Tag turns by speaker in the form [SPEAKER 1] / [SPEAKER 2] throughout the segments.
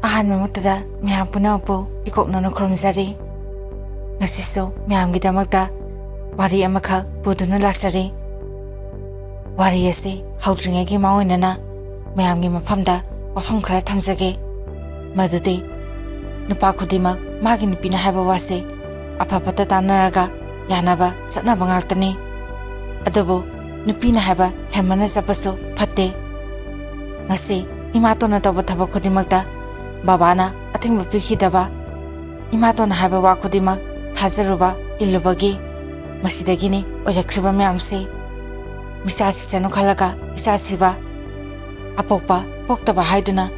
[SPEAKER 1] ꯑꯍꯥꯟꯕꯃꯛꯇꯗ ꯃꯌꯥꯝ ꯄꯨꯝꯅꯃꯛꯄꯨ ꯏꯀꯣꯛꯅꯅ ꯈꯨꯔꯨꯝꯖꯔꯤ. ꯉꯁꯤꯁꯨ ꯃꯌꯥꯝꯒꯤꯗꯃꯛꯇ ꯋꯥꯔꯤ ꯑꯃꯈꯛ ꯄꯨꯗꯨꯅ ꯂꯥꯛꯆꯔꯤ. ꯋꯥꯔꯤ ꯑꯁꯤ ꯍꯧꯗ꯭ꯔꯤꯉꯩꯒꯤ ꯃꯥꯡꯑꯣꯏꯅꯅ ꯃꯌꯥꯝꯒꯤ ꯃꯐꯝꯗ ꯋꯥꯐꯝ ꯈꯔ ꯊꯝꯖꯒꯦ. ꯃꯗꯨꯗꯤ ꯅꯨꯄꯥ ꯈꯨꯗꯤꯡꯃꯛ ꯃꯥꯒꯤ ꯅꯨꯄꯤꯅ ꯍꯥꯏꯕ ꯋꯥꯁꯤ ꯑꯐ ꯐꯠꯇ ꯇꯥꯟꯅꯔꯒ ꯌꯥꯅꯕ ꯆꯠꯅꯕ ꯉꯥꯛꯇꯅꯤ. ꯑꯗꯨꯕꯨ ꯅꯨꯄꯤꯅ ꯍꯥꯏꯕ ꯍꯦꯟꯃꯟꯅ ꯆꯠꯄꯁꯨ ꯐꯠꯇꯦ. ꯉꯁꯤ ꯏꯃꯥꯇꯣꯟꯅ ꯇꯧꯕ ꯊꯕꯛ ꯈꯨꯗꯤꯡꯃꯛꯇ ꯕꯕꯥꯅ ꯑꯊꯤꯡꯕ ꯄꯤꯈꯤꯗꯕ, ꯏꯃꯥꯇꯣꯟꯅ ꯍꯥꯏꯕ ꯋꯥ ꯈꯨꯗꯤꯡꯃꯛ ꯊꯥꯖꯔꯨꯕ ꯏꯜꯂꯨꯕꯒꯤ ꯃꯁꯤꯗꯒꯤꯅꯤ ꯑꯣꯏꯔꯛꯈ꯭ꯔꯤꯕ ꯃꯌꯥꯝꯁꯤ. ꯃꯤꯆꯥ ꯁꯤꯁꯅꯨ ꯈꯜꯂꯒ ꯏꯆꯥ ꯁꯤꯕ, ꯑꯄꯣꯛꯄ ꯄꯣꯛꯇꯕ ꯍꯥꯏꯗꯨꯅ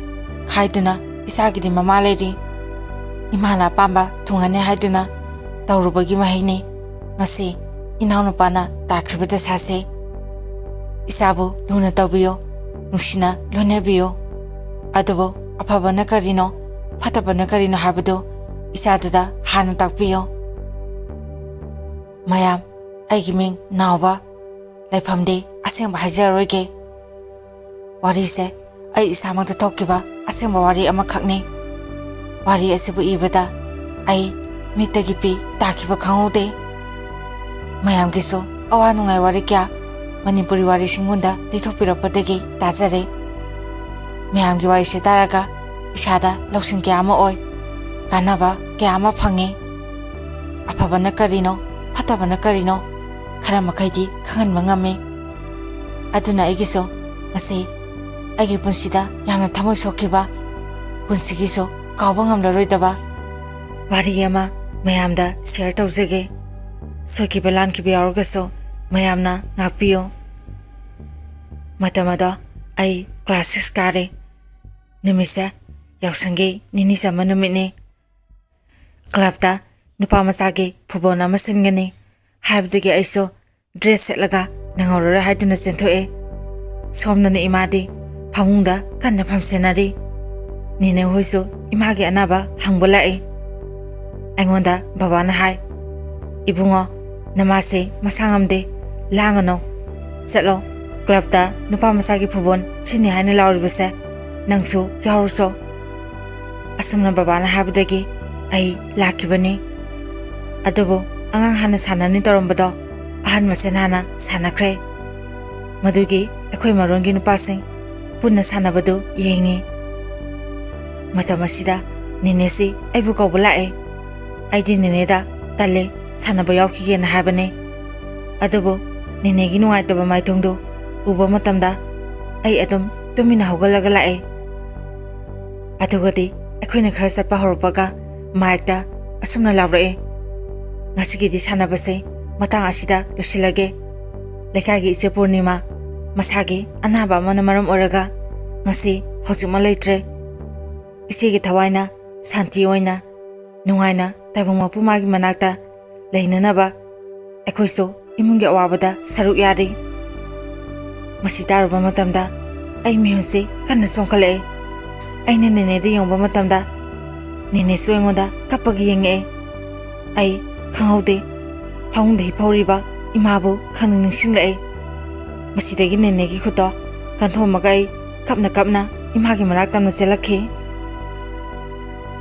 [SPEAKER 1] ꯈꯥꯏꯗꯨꯅ ꯏꯆꯥꯒꯤꯗꯤ ꯃꯃꯥ ꯂꯩꯔꯤ, ꯏꯃꯥꯅ ꯑꯄꯥꯝꯕ ꯊꯨꯡꯍꯟꯅꯤ ꯍꯥꯏꯗꯨꯅ ꯇꯧꯔꯨꯕꯒꯤ ꯃꯍꯩꯅꯤ ꯉꯁꯤ ꯏꯅꯥꯎꯅꯨꯄꯥꯅ ꯇꯥꯈ꯭ꯔꯤꯕ ꯗꯁꯥꯁꯦ. ꯏꯆꯥꯕꯨ ꯂꯨꯅ ꯇꯧꯕꯤꯌꯨ, ꯅꯨꯡꯁꯤꯅ ꯂꯣꯏꯅꯕꯤꯌꯨ. ꯑꯗꯨꯕꯨ ꯑꯐꯕꯅ ꯀꯔꯤꯅꯣ, ꯐꯠꯇꯕꯅ ꯀꯔꯤꯅꯣ ꯍꯥꯏꯕꯗꯨ ꯏꯆꯥꯗꯨꯗ ꯍꯥꯟꯅ ꯇꯥꯛꯄꯤꯌꯨ. ꯃꯌꯥꯝ, ꯑꯩꯒꯤ ꯃꯤꯡ ꯅꯥꯎꯕ, ꯂꯩꯐꯝꯗꯤ ꯑꯁꯦꯡꯕ ꯍꯥꯏꯖꯔꯔꯣꯏꯒꯦ. ꯋꯥꯔꯤꯁꯦ ꯑꯩ ꯏꯁꯥꯃꯛꯇ ꯊꯣꯛꯈꯤꯕ ꯑꯁꯦꯡꯕ ꯋꯥꯔꯤ ꯑꯃꯈꯛꯅꯤ. ꯋꯥꯔꯤ ꯑꯁꯤꯕꯨ ꯏꯕꯗ ꯑꯩ ꯃꯤꯠꯇꯒꯤ ꯄꯤ ꯇꯥꯈꯤꯕ ꯈꯪꯍꯧꯗꯦ. ꯃꯌꯥꯝꯒꯤꯁꯨ ꯑꯋꯥ ꯅꯨꯡꯉꯥꯏ ꯋꯥꯔꯤ ꯀꯌꯥ ꯃꯅꯤꯄꯨꯔꯤ ꯋꯥꯔꯤꯁꯤꯡꯉꯣꯟꯗ ꯂꯤꯊꯣꯛꯄꯤꯔꯛꯄꯗꯒꯤ ꯇꯥꯖꯔꯦ. ꯃꯌꯥꯝꯒꯤ ꯋꯥꯔꯤꯁꯤ ꯇꯥꯔꯒ ꯏꯁꯥꯗ ꯂꯧꯁꯤꯡ ꯀꯌꯥ ꯑꯃ ꯑꯣꯏ, ꯀꯥꯟꯅꯕ ꯀꯌా ꯑꯃ ꯐꯪꯉꯤ. ꯑꯐꯕꯅ ꯀꯔꯤꯅꯣ, ꯐꯠꯇꯕꯅ ꯀꯔꯤꯅꯣ ꯈꯔ ꯃꯈꯩꯗꯤ ꯈꯪꯍꯟꯕ ꯉꯝꯃꯤ. ꯑꯗꯨꯅ ꯑꯩꯒꯤꯁꯨ ꯉꯁꯤ ꯑꯩꯒꯤ ꯄꯨꯟꯁꯤꯗ ꯌꯥꯝꯅ ꯊꯃꯣꯏ ꯁꯣꯛꯈꯤꯕ, ꯄꯨꯟꯁꯤꯒꯤꯁꯨ ꯀꯥꯎꯕ ꯉꯝꯂꯔꯣꯏꯗꯕ ꯋꯥꯔꯤ ꯑꯃ ꯃꯌꯥꯝꯗ ꯁꯦꯌꯔ ꯇꯧꯖꯒꯦ. ꯁꯣꯏꯈꯤꯕ ꯂꯥꯟꯈꯤꯕ ꯌꯥꯎꯔꯒꯁꯨ ꯃꯌꯥꯝꯅ ꯉꯥꯛꯄꯤꯌꯨ. ꯃꯇꯝ ꯑꯗꯣ ꯑꯩ ꯀ꯭ꯂꯥꯁ 6 ꯀꯥꯔꯦ. ꯅꯨꯃꯤꯠꯁꯦ ꯌꯥꯎꯁꯪꯒꯤ ꯅꯤꯅꯤ ꯆꯟꯕ ꯅꯨꯃꯤꯠꯅꯤ. ꯀ꯭ꯂꯕꯇ ꯅꯨꯄꯥ ꯃꯆꯥꯒꯤ ꯐꯨꯠꯕꯣꯜ ꯑꯃ ꯁꯤꯟꯒꯅꯤ ꯍꯥꯏꯕꯗꯒꯤ ꯑꯩꯁꯨ ꯗ꯭ꯔꯦꯁ ꯁꯦꯠꯂꯒ ꯅꯪꯍꯧꯔꯔꯣꯏ ꯍꯥꯏꯗꯨꯅ ꯆꯦꯟꯊꯣꯛꯑꯦ. ꯁꯣꯝꯗꯅ ꯏꯃꯥꯗꯤ ꯐꯃꯨꯡꯗ ꯀꯟꯅ ꯐꯝꯁꯦꯟꯅꯔꯤ. ꯅꯦꯅꯦ ꯍꯣꯏꯁꯨ ꯏꯃꯥꯒꯤ ꯑꯅꯥꯕ ꯍꯪꯕ ꯂꯥꯛꯏ. ꯑꯩꯉꯣꯟꯗ ꯕꯕꯥꯅ ꯍꯥꯏ, "ꯏꯕꯨꯡꯉꯣ, ꯅꯃꯥꯁꯦ ꯃꯁꯥ ꯉꯝꯗꯦ, ꯂꯥꯡꯒꯅꯣ. ꯆꯠꯂꯣ, ꯀ꯭ꯂꯕꯇ ꯅꯨꯄꯥ ꯃꯆꯥꯒꯤ ꯐꯨꯠꯕꯣꯜ ꯁꯤꯟꯅꯤ ꯍꯥꯏꯅ ꯂꯥꯎꯔꯤꯕꯁꯦ ꯅꯪꯁꯨ ꯌꯥꯎꯔꯨꯆꯣ." ꯑꯁꯨꯝꯅ ꯕꯕꯥꯅ ꯍꯥꯏꯕꯗꯒꯤ ꯑꯩ ꯂꯥꯛꯈꯤꯕꯅꯤ. ꯑꯗꯨꯕꯨ ꯑꯉꯥꯡ ꯍꯥꯟꯅ ꯁꯥꯟꯅꯅꯤ ꯇꯧꯔꯝꯕꯗꯣ ꯑꯍꯟ ꯃꯁꯦꯟ ꯍꯥꯟꯅ ꯁꯥꯟꯅꯈ꯭ꯔꯦ. ꯃꯗꯨꯒꯤ ꯑꯩꯈꯣꯏ ꯃꯔꯣꯟꯒꯤ ꯅꯨꯄꯥꯁꯤꯡ ꯄꯨꯟꯅ ꯁꯥꯟꯅꯕꯗꯨ ꯌꯦꯡꯉꯤ. ꯃꯇꯝ ꯑꯁꯤꯗ ꯅꯦꯅꯦꯁꯤ ꯑꯩꯕꯨ ꯀꯧꯕ ꯂꯥꯛꯑꯦ. ꯑꯩꯗꯤ ꯅꯦꯅꯦꯗ ꯇꯜꯂꯦ, ꯁꯥꯟꯅꯕ ꯌꯥꯎꯈꯤꯒꯦꯅ ꯍꯥꯏꯕꯅꯤ. ꯑꯗꯨꯕꯨ ꯅꯦꯅꯦꯒꯤ ꯅꯨꯡꯉꯥꯏꯇꯕ ꯃꯥꯏꯊꯣꯡꯗꯨ ꯎꯕ ꯃꯇꯝꯗ ꯑꯩ ꯑꯗꯨꯝ ꯇꯨꯃꯤꯟꯅ ꯍꯧꯒꯠꯂꯒ ꯂꯥꯛꯑꯦ. ꯑꯗꯨꯒꯗꯤ ꯑꯩꯈꯣꯏꯅ ꯈꯔ ꯆꯠꯄ ꯍꯧꯔꯛꯄꯒ ꯃꯥꯏꯛꯇ ꯑꯁꯨꯝꯅ ꯂꯥꯎꯔꯛꯑꯦ, "ꯉꯁꯤꯒꯤꯗꯤ ꯁꯥꯟꯅꯕꯁꯦ ꯃꯇꯥꯡ ꯑꯁꯤꯗ ꯂꯣꯏꯁꯤꯜꯂꯒꯦ. ꯂꯩꯀꯥꯏꯒꯤ ꯏꯆꯦ ꯄꯨꯔꯅꯤꯃꯥ ꯃꯁꯥꯒꯤ ꯑꯅꯥꯕ ꯑꯃꯅ ꯃꯔꯝ ꯑꯣꯏꯔꯒ ꯉꯁꯤ ꯍꯧꯖꯤꯛꯃꯛ ꯂꯩꯇ꯭ꯔꯦ. ꯏꯆꯦꯒꯤ ꯊꯋꯥꯏꯅ ꯁꯥꯟꯇꯤ ꯑꯣꯏꯅ ꯅꯨꯡꯉꯥꯏꯅ ꯇꯥꯏꯕꯪ ꯃꯄꯨ ꯃꯥꯒꯤ ꯃꯅꯥꯛꯇ ꯂꯩꯅꯅꯕ ꯑꯩꯈꯣꯏꯁꯨ ꯏꯃꯨꯡꯒꯤ ꯑꯋꯥꯕꯗ ꯁꯔꯨꯛ ꯌꯥꯔꯤ." ꯃꯁꯤ ꯇꯥꯔꯨꯕ ꯃꯇꯝꯗ ꯑꯩ ꯃꯤꯍꯨꯟꯁꯤ ꯀꯟꯅ ꯆꯣꯡꯈꯠꯂꯛꯑꯦ. ꯑꯩꯅ ꯅꯦꯅꯦꯗ ꯌꯦꯡꯕ ꯃꯇꯝꯗ ꯅꯦꯅꯦꯁꯨ ꯑꯩꯉꯣꯟꯗ ꯀꯞꯄꯒ ꯌꯦꯡꯉꯛꯑꯦ. ꯑꯩ ꯈꯪꯍꯧꯗꯦ, ꯐꯃꯨꯡꯗ ꯍꯤꯞꯍꯧꯔꯤꯕ ꯏꯃꯥꯕꯨ ꯈꯪꯅꯤꯡ ꯅꯤꯡꯁꯤꯡꯂꯛꯑꯦ. ꯃꯁꯤꯗꯒꯤ ꯅꯦꯅꯦꯒꯤ ꯈꯨꯠꯇꯣ ꯀꯟꯊꯣꯛꯑꯝꯃꯒ ꯑꯩ ꯀꯞꯅ ꯀꯞꯅ ꯏꯃꯥꯒꯤ ꯃꯅꯥꯛ ꯇꯝꯅ ꯆꯦꯜꯂꯛꯈꯤ.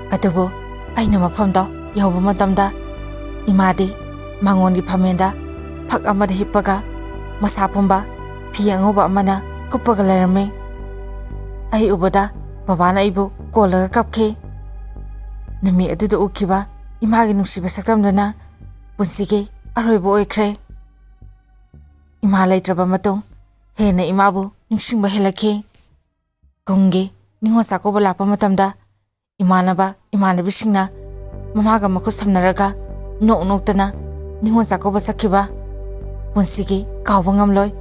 [SPEAKER 1] ꯑꯗꯨꯕꯨ ꯑꯩꯅ ꯃꯐꯝꯗꯣ ꯌꯧꯕ ꯃꯇꯝꯗ ꯏꯃꯥꯗꯤ ꯃꯥꯡꯒꯣꯟꯒꯤ ꯐꯝꯃꯦꯟꯗ ꯐꯛ ꯑꯃꯗ ꯍꯤꯞꯄꯒ ꯃꯁꯥ ꯄꯨꯝꯕ ꯐꯤ ꯑꯉꯧꯕ ꯑꯃꯅ ꯀꯨꯞꯄꯒ ꯂꯩꯔꯝꯃꯤ. ꯑꯩ ꯎꯕꯗ ꯕꯕꯥꯅ ꯑꯩꯕꯨ ꯀꯣꯜꯂꯒ ꯀꯞꯈꯤ. ꯅꯨꯃꯤꯠ ꯑꯗꯨꯗ ꯎꯈꯤꯕ ꯏꯃꯥꯒꯤ ꯅꯨꯡꯁꯤꯕ ꯁꯛꯇꯝꯗꯨꯅ ꯄꯨꯟꯁꯤꯒꯤ ꯑꯔꯣꯏꯕ ꯑꯣꯏꯈ꯭ꯔꯦ. ꯏꯃꯥ ꯂꯩꯇ꯭ꯔꯕ ꯃꯇꯨꯡ ꯍꯦꯟꯅ ꯏꯃꯥꯕు ꯅꯤꯡꯁꯤꯡꯕ ꯍꯦꯜꯂꯛꯈꯤ. ꯀꯨꯝꯒꯤ ꯅꯤꯉꯣꯜ ꯆꯥꯛꯀꯧꯕ ꯂꯥꯛꯄ ꯃꯇꯝꯗ ꯏꯃꯥꯟꯅꯕ ꯏꯃꯥꯟꯅꯕꯤꯁꯤꯡꯅ ꯃꯃꯥꯒ ꯃꯈꯨꯠ ꯁꯝꯅꯔꯒ ꯅꯣꯛ ꯅꯣꯛꯇꯅ ꯅꯤꯉꯣꯜ ꯆꯥꯛꯀꯧꯕ ꯆꯠꯈꯤꯕ ꯄꯨꯟꯁꯤꯒꯤ ꯀꯥꯎꯕ ꯉꯝꯂꯣꯏ.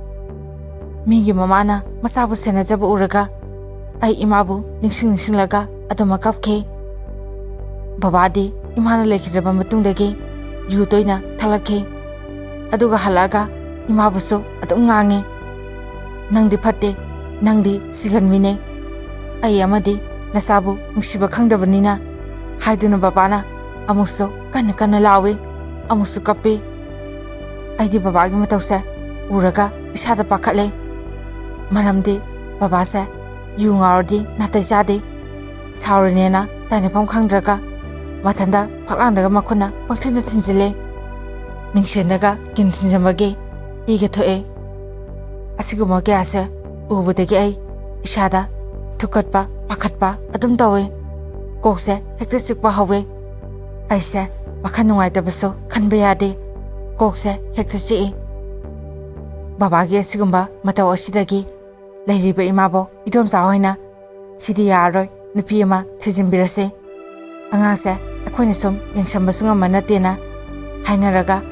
[SPEAKER 1] ꯃꯤꯒꯤ ꯃꯃꯥꯅ ꯃꯆꯥꯕꯨ ꯁꯦꯟꯅꯖꯕ ꯎꯔꯒ ꯑꯩ ꯏꯃꯥꯕꯨ ꯅꯤꯡꯁꯤꯡꯂꯒ ꯑꯗꯨꯃꯛ ꯀꯞꯈꯤ. ꯕꯕꯥꯗꯤ ꯏꯃꯥꯅ ꯂꯩꯈꯤꯗ꯭ꯔꯕ ꯃꯇꯨꯡꯗꯒꯤ ꯌꯨ ꯇꯣꯏꯅ ꯊꯛꯂꯛꯈꯤ. ꯑꯗꯨꯒ ꯍꯜꯂꯛꯑꯒ ꯏꯃꯥꯕꯨꯁꯨ ꯑꯗꯨꯝ ꯉꯥꯡꯉꯤ, "ꯅꯪꯗꯤ ꯐꯠꯇꯦ, ꯅꯪꯗꯤ ꯁꯤꯒꯟꯃꯤꯅꯦ, ꯑꯩ ꯑꯃꯗꯤ ꯅꯆꯥꯕꯨ ꯅꯨꯡꯁꯤꯕ ꯈꯪꯗꯕꯅꯤꯅ" ꯍꯥꯏꯗꯨꯅ ꯕꯕꯥꯅ ꯑꯃꯨꯛꯁꯨ ꯀꯟꯅ ꯀꯟꯅ ꯂꯥꯎꯏ, ꯑꯃꯨꯛꯁꯨ ꯀꯞꯄꯤ. ꯑꯩꯗꯤ ꯕꯕꯥꯒꯤ ꯃꯇꯧꯁꯦ ꯎꯔꯒ ꯏꯁꯥꯗ ꯄꯥꯈꯠꯂꯦ. ꯃꯔꯝꯗꯤ ꯕꯕꯥꯁꯦ ꯌꯨ ꯉꯥꯎꯔꯗꯤ ꯅꯥꯇꯩ ꯆꯥꯗꯦ, ꯁꯥꯎꯔꯤꯅꯦꯅ ꯇꯥꯏꯅꯐꯝ ꯈꯪꯗ꯭ꯔꯒ ꯃꯊꯟꯗ ꯐꯛꯂꯥꯡꯗꯒ ꯃꯈꯨꯠꯅ ꯄꯪꯊꯤꯟꯗ ꯊꯤꯟꯖꯤꯜꯂꯦ꯫ ꯃꯤꯡꯁꯦꯟꯗꯒ ꯀꯤꯟ ꯊꯤꯟꯖꯟꯕꯒꯤ ꯏꯒ ꯊꯣꯛꯑꯦ꯫ ꯑꯁꯤꯒꯨꯝꯕ ꯀꯌꯥꯁꯦ ꯎꯕꯗꯒꯤ ꯑꯩ ꯏꯁꯥꯗ ꯊꯨꯛꯀꯠꯄ ꯄꯥꯈꯠꯄ ꯑꯗꯨꯝ ꯇꯧꯋꯦ꯫ ꯀꯣꯛꯁꯦ ꯍꯦꯛꯇ ꯆꯤꯛꯄ ꯍꯧꯋꯦ꯫ ꯑꯩꯁꯦ ꯋꯥꯈꯜ ꯅꯨꯡꯉꯥꯏꯇꯕꯁꯨ ꯈꯟꯕ ꯌꯥꯗꯦ꯫ ꯀꯣꯛꯁꯦ ꯍꯦꯛꯇ ꯆꯤꯛꯏ꯫ ꯕꯕꯥꯒꯤ ꯑꯁꯤꯒꯨꯝꯕ ꯃꯇꯧ ꯑꯁꯤꯗꯒꯤ ꯂꯩꯔꯤꯕ ꯏꯃꯥꯕꯣꯛ ꯏꯗꯣꯝꯆꯥ ꯍꯣꯏꯅ ꯁꯤꯗꯤ ꯌꯥꯔꯔꯣꯏ, ꯅꯨꯄꯤ ꯑꯃ ꯊꯤꯖꯤꯟꯕꯤꯔꯁꯦ, ꯑꯉꯥꯡꯁꯦ ꯑꯩꯈꯣꯏꯅ ꯁꯨꯝ ꯌꯦꯡꯁꯟꯕꯁꯨ ꯉꯝꯕ ꯅꯠꯇꯦꯅ ꯍꯥꯏꯅꯔꯒ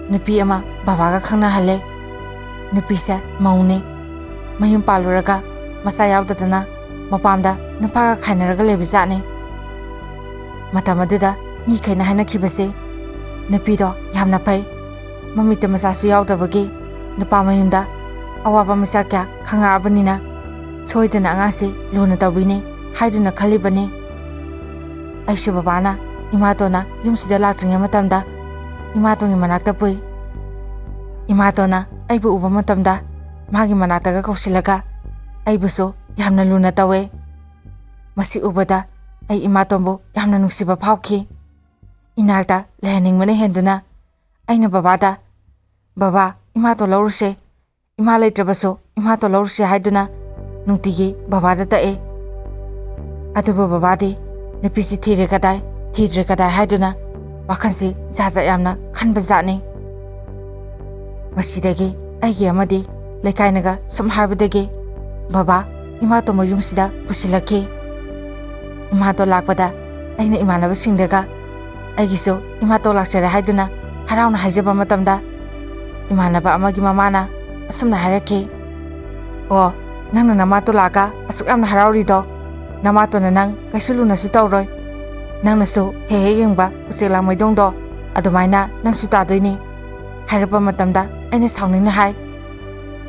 [SPEAKER 1] ꯅꯨꯄꯤ ꯑꯃ ꯕꯕꯥꯒ ꯈꯪꯅꯍꯜꯂꯦ꯫ ꯅꯨꯄꯤꯁꯦ ꯃꯧꯅꯤ, ꯃꯌꯨꯝ ꯄꯥꯜꯂꯨꯔꯒ ꯃꯆꯥ ꯌꯥꯎꯗꯗꯅ ꯃꯄꯥꯝꯗ ꯅꯨꯄꯥꯒ ꯈꯥꯏꯅꯔꯒ ꯂꯩꯕꯖꯥꯠꯅꯤ꯫ ꯃꯇꯝ ꯑꯗꯨꯗ ꯃꯤꯈꯩꯅ ꯍꯥꯏꯅꯈꯤꯕꯁꯤ ꯅꯨꯄꯤꯗꯣ ꯌꯥꯝꯅ ꯐꯩ, ꯃꯃꯤꯠꯇ ꯃꯆꯥꯁꯨ ꯌꯥꯎꯗꯕꯒꯤ ꯅꯨꯄꯥ ꯃꯌꯨꯝꯗ ꯑꯋꯥꯕ ꯃꯆꯥ ꯀꯌꯥ ꯈꯪꯉꯛꯑꯕꯅꯤꯅ ꯁꯣꯏꯗꯅ ꯑꯉꯥꯡꯁꯤ ꯂꯨꯅ ꯇꯧꯕꯤꯅꯤ ꯍꯥꯏꯗꯨꯅ ꯈꯜꯂꯤꯕꯅꯤ꯫ ꯑꯩꯁꯨ ꯕꯕꯥꯅ ꯏꯃꯥꯇꯣꯟꯅ ꯌꯨꯝꯁꯤꯗ ꯂꯥꯛꯇ꯭ꯔꯤꯉꯩ ꯃꯇꯝꯗ ꯏꯃꯥꯇꯣꯟꯒꯤ ꯃꯅꯥꯛꯇ ꯄꯨꯏ꯫ ꯏꯃꯥꯇꯣꯟꯅ ꯑꯩꯕꯨ ꯎꯕ ꯃꯇꯝꯗ ꯃꯥꯒꯤ ꯃꯅꯥꯛꯇꯒ ꯀꯧꯁꯤꯜꯂꯒ ꯑꯩꯕꯨꯁꯨ ꯌꯥꯝꯅ ꯂꯨꯅ ꯇꯧꯋꯦ꯫ ꯃꯁꯤ ꯎꯕꯗ ꯑꯩ ꯏꯃꯥꯇꯣꯟꯕꯨ ꯌꯥꯝꯅ ꯅꯨꯡꯁꯤꯕ ꯐꯥꯎꯈꯤ꯫ ꯏꯅꯥꯛꯇ ꯂꯩꯍꯟꯅꯤꯡꯕꯅ ꯍꯦꯟꯗꯨꯅ ꯑꯩꯅ ꯕꯕꯥꯗ "ꯕꯕꯥ, ꯏꯃꯥꯇꯣꯟ ꯂꯧꯔꯨꯁꯦ, ꯏꯃꯥ ꯂꯩꯇ꯭ꯔꯕꯁꯨ ꯏꯃꯥꯇꯣꯟ ꯂꯧꯔꯨꯁꯦ" ꯍꯥꯏꯗꯨꯅ ꯅꯨꯡꯇꯤꯒꯤ ꯕꯕꯥꯗ ꯇꯛꯑꯦ꯫ ꯑꯗꯨꯕꯨ ꯕꯕꯥꯗꯤ ꯅꯨꯄꯤꯁꯤ ꯊꯤꯔꯦ ꯀꯗꯥꯏ, ꯊꯤꯗ꯭ꯔꯦ ꯀꯗꯥꯏ ꯍꯥꯏꯗꯨꯅ ꯋꯥꯈꯜꯁꯤ ꯖꯥꯠ ꯖꯥꯠ ꯌꯥꯝꯅ ꯈꯟꯕꯖꯥꯠꯅꯤ꯫ ꯃꯁꯤꯗꯒꯤ ꯑꯩꯒꯤ ꯑꯃꯗꯤ ꯂꯩꯀꯥꯏꯅꯒ ꯁꯨꯝ ꯍꯥꯏꯕꯗꯒꯤ ꯕꯕꯥ ꯏꯃꯥꯇꯣꯟꯕꯨ ꯌꯨꯝꯁꯤꯗ ꯄꯨꯁꯤꯜꯂꯛꯈꯤ꯫ ꯏꯃꯥꯇꯣꯟ ꯂꯥꯛꯄꯗ ꯑꯩꯅ ꯏꯃꯥꯟꯅꯕꯁꯤꯡꯗꯒ ꯑꯩꯒꯤꯁꯨ ꯏꯃꯥꯇꯣꯟ ꯂꯥꯛꯆꯔꯦ ꯍꯥꯏꯗꯨꯅ ꯍꯔꯥꯎꯅ ꯍꯥꯏꯖꯕ ꯃꯇꯝꯗ ꯏꯃꯥꯟꯅꯕ ꯑꯃꯒꯤ ꯃꯃꯥꯅ ꯑꯁꯨꯝꯅ ꯍꯥꯏꯔꯛꯈꯤ, "ꯑꯣ, ꯅꯪꯅ ꯅꯃꯥꯇꯣꯟ ꯂꯥꯛꯑꯒ ꯑꯁꯨꯛ ꯌꯥꯝꯅ ꯍꯔꯥꯎꯔꯤꯗꯣ, ꯅꯃꯥꯇꯣꯟꯅ ꯅꯪ ꯀꯩꯁꯨ ꯂꯨꯅꯁꯨ ꯇꯧꯔꯣꯏ, ꯅꯪꯅꯁꯨ ꯍꯦꯛ ꯍꯦꯛ ꯌꯦꯡꯕ ꯎꯆꯦꯛ ꯂꯥꯡꯃꯩꯗꯣꯡꯗꯣ ꯑꯗꯨꯃꯥꯏꯅ ꯅꯪꯁꯨ ꯇꯥꯗꯣꯏꯅꯤ" ꯍꯥꯏꯔꯛꯄ ꯃꯇꯝꯗ ꯑꯩꯅ ꯁꯥꯎꯅꯤꯡꯅ ꯍꯥꯏ,